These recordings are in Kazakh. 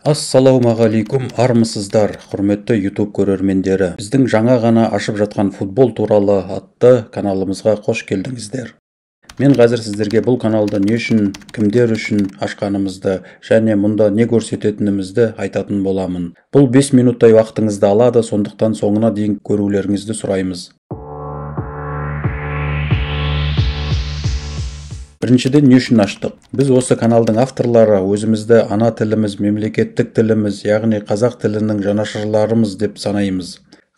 Ассалаумағалейкум, армысыздар, құрметті YouTube көрермендері. Біздің жаңа ғана ашып жатқан футбол туралы атты каналымызға қош келдіңіздер. Мен қазір сіздерге бұл каналды не үшін, кімдер үшін ашқанымызды және мұнда не көрсететінімізді айтатын боламын. Бұл 5 минуттай уақытыңызды алады, сондықтан соңына дейін көрулеріңізді сұраймыз. Біріншіден, не үшін аштық? Біз осы каналдың авторлары өзімізді ана тіліміз, мемлекеттік тіліміз, яғни қазақ тілінің жанашырларымыз деп санаймыз.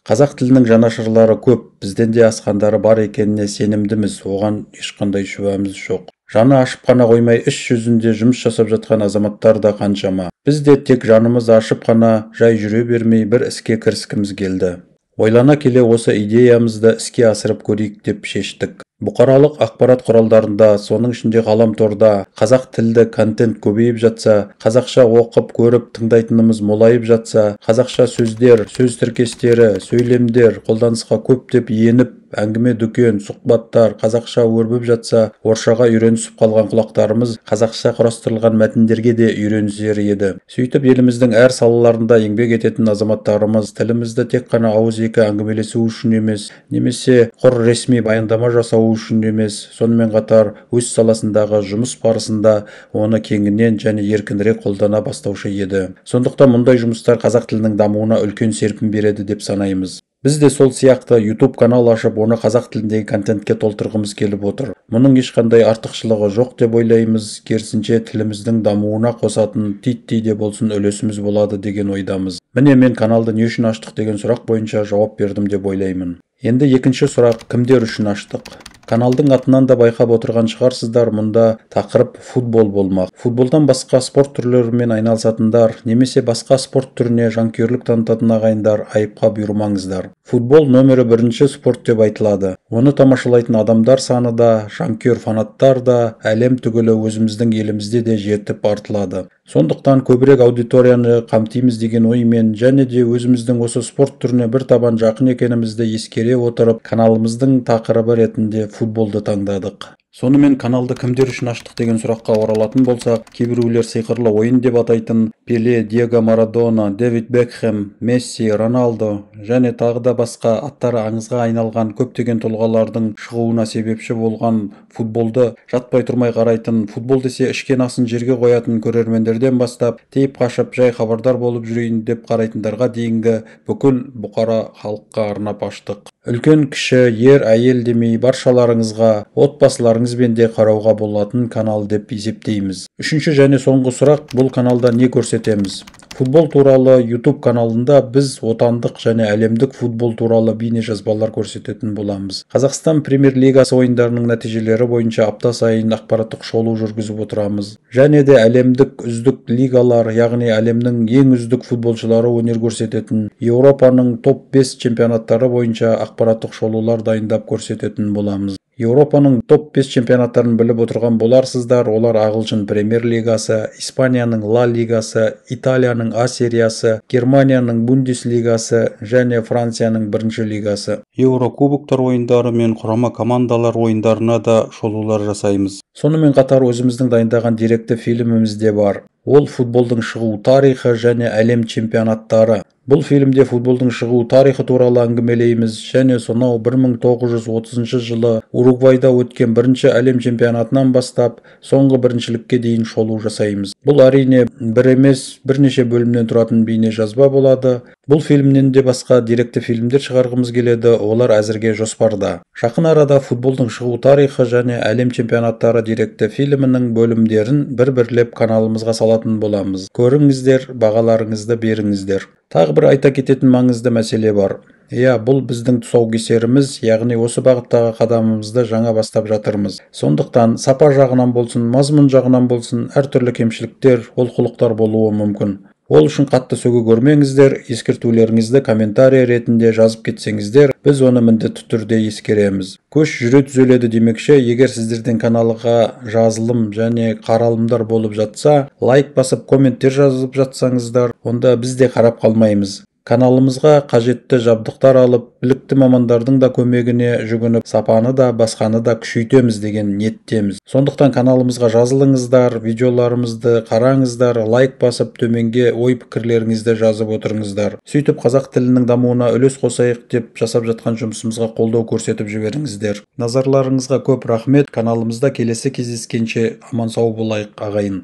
Қазақ тілінің жанашырлары көп, бізден де асқандары бар екеніне сенімдіміз, оған ешқандай шүбәміз жоқ. Жаны ашып қана қоймай, іс жүзінде жұмыс жасап жатқан азаматтар да қаншама. Біз де тек жанымыз ашып қана жай жүре бермей бір іске кіріскіміз келді. Ойлана келе осы идеямызды іске асырып көрейік деп шештік. Бұқаралық ақпарат құралдарында, соның ішінде ғаламторда қазақ тілді контент көбейіп жатса, қазақша оқып, көріп, тыңдайтынымыз молайып жатса, қазақша сөздер, сөз тіркестері, сөйлемдер қолданысқа көптеп еніп, әңгіме дүкен, сұхбаттар қазақша өрбіп жатса, орысшаға үйренісіп қалған құлақтарымыз қазақша құрастырылған мәтіндерге де үйренісер еді. Сөйтіп еліміздің әр салаларында еңбек ететін азаматтарымыз тілімізді тек қана ауызекі әңгімелесу үшін емес, немесе құр ресми баяндама жасау үшін емес, сонымен қатар өз саласындағы жұмыс барысында оны кеңінен және еркінірек қолдана бастаушы еді. Сондықтан мұндай жұмыстар қазақ тілінің дамуына үлкен серпін береді деп санаймыз. Біз де сол сияқты YouTube канал ашып, оны қазақ тіліндегі контентке толтырғымыз келіп отыр. Мұның ешқандай артықшылығы жоқ деп ойлаймыз, керісінше тіліміздің дамуына қосатын титтей де болсын үлесіміз болады деген ойдамыз. Міне мен каналды не үшін аштық деген сұрақ бойынша жауап бердім деп ойлаймын. Енді екінші сұрақ, кімдер үшін аштық? Каналдың атынан да байқап отырған шығарсыздар, мұнда тақырып футбол болмақ. Футболдан басқа спорт түрлерімен айналысатындар, немесе басқа спорт түріне жанкүйерлік танытатын ағайындар айыпқа бұйырмаңыздар. Футбол нөмірі бірінші спорт деп айтылады. Оны тамашалайтын адамдар саны да, жанкүйер фанаттар да әлем түгілі өзіміздің елімізде де жетіп артылады. Сондықтан көбірек аудиторияны қамтимыз деген оймен және де өзіміздің осы спорт түріне бір табан жақын екенімізді ескере отырып, каналымыздың тақырыбы ретінде футболды таңдадық. Сонымен каналды кімдер үшін аштық деген сұраққа оралатын болсақ, кейбіреулер сиқырлы ойын деп атайтын Пеле, Диего Марадона, Дэвид Бекхэм, Месси, Роналдо және тағы да басқа аттары аңызға айналған көптеген тұлғалардың шығуына себепші болған футболды жатпай тұрмай қарайтын, футбол десе ішкен асын жерге қоятын көрермендерден бастап, тейіп қашып жай хабардар болып жүрейін деп қарайтындарға дейінгі бүкіл бұқара халыққа арнап аштық. Үлкен кіші, ер, әйел демей баршаларыңызға, отбасыларыңызбен де қарауға болатын канал деп есептейміз. Үшінші және соңғы сұрақ, бұл каналда не көрсетеміз? Футбол туралы YouTube каналында біз отандық және әлемдік футбол туралы бейне жазбалар көрсететін боламыз. Қазақстан премьер-лигасы ойындарының нәтижелері бойынша апта сайын ақпараттық шолу жүргізіп отырамыз. Және де әлемдік үздік лигалар, яғни әлемнің ең үздік футболшылары өнер көрсететін, Еуропаның топ 5 чемпионаттары бойынша ақпараттық шолулар дайындап көрсететін боламыз. Еуропаның топ 5 чемпионаттарын біліп отырған боларсыздар, олар Ағылшын премьер-лигасы, Испанияның Ла лигасы, Италияның А сериясы, Германияның Бундеслигасы және Францияның бірінші лигасы. Еурокубоктар ойындары мен құрама командалар ойындарына да шолулар жасаймыз. Сонымен қатар өзіміздің дайындаған деректі фильміміз де бар. Ол футболдың шығу тарихы және әлем чемпионаттары. Бұл фильмде футболдың шығу тарихы туралы әңгімелейміз және сонау 1930 жылы Уругвайда өткен бірінші әлем чемпионатынан бастап соңғы біріншілікке дейін шолу жасаймыз. Бұл әрине бір емес, бірнеше бөлімнен тұратын бейне жазба болады. Бұл фильмнен де басқа деректі фильмдер шығарғымыз келеді, олар әзірге жоспарда. Жақын арада футболдың шығу тарихы және әлем чемпионаттары деректі фильмінің бөлімдерін бір-бірлеп каналымызға салатын боламыз. Көріңіздер, бағаларыңызды беріңіздер. Тағы бір айта кететін маңызды мәселе бар. Бұл біздің тұсаукесеріміз, яғни осы бағыттағы қадамымызды жаңа бастап жатырмыз. Сондықтан сапа жағынан болсын, мазмұн жағынан болсын, әртүрлі кемшіліктер, олқылықтар болуы мүмкін. Ол үшін қатты сөгу көрмеңіздер, ескертулеріңізді комментарий ретінде жазып кетсеңіздер, біз оны міндетті түрде ескереміз. Көш жүре түзеледі демекші, егер сіздердің каналға жазылым және қаралымдар болып жатса, лайк басып, комменттер жазып жатсаңыздар, онда біз де қарап қалмаймыз. Каналымызға қажетті жабдықтар алып, білікті мамандардың да көмегіне жүгініп, сапаны да басқаны да күшейтеміз деген ниеттеміз. Сондықтан каналымызға жазылыңыздар, видеоларымызды қараңыздар, лайк басып, төменге ой-пікірлеріңізді жазып отырыңыздар. Сөйтіп қазақ тілінің дамуына үлес қосайық деп жасап жатқан жұмысымызға қолдау көрсетіп жіберіңіздер. Назарларыңызға көп рахмет. Каналымызда келесі кездескенше аман сау болайық ағайын.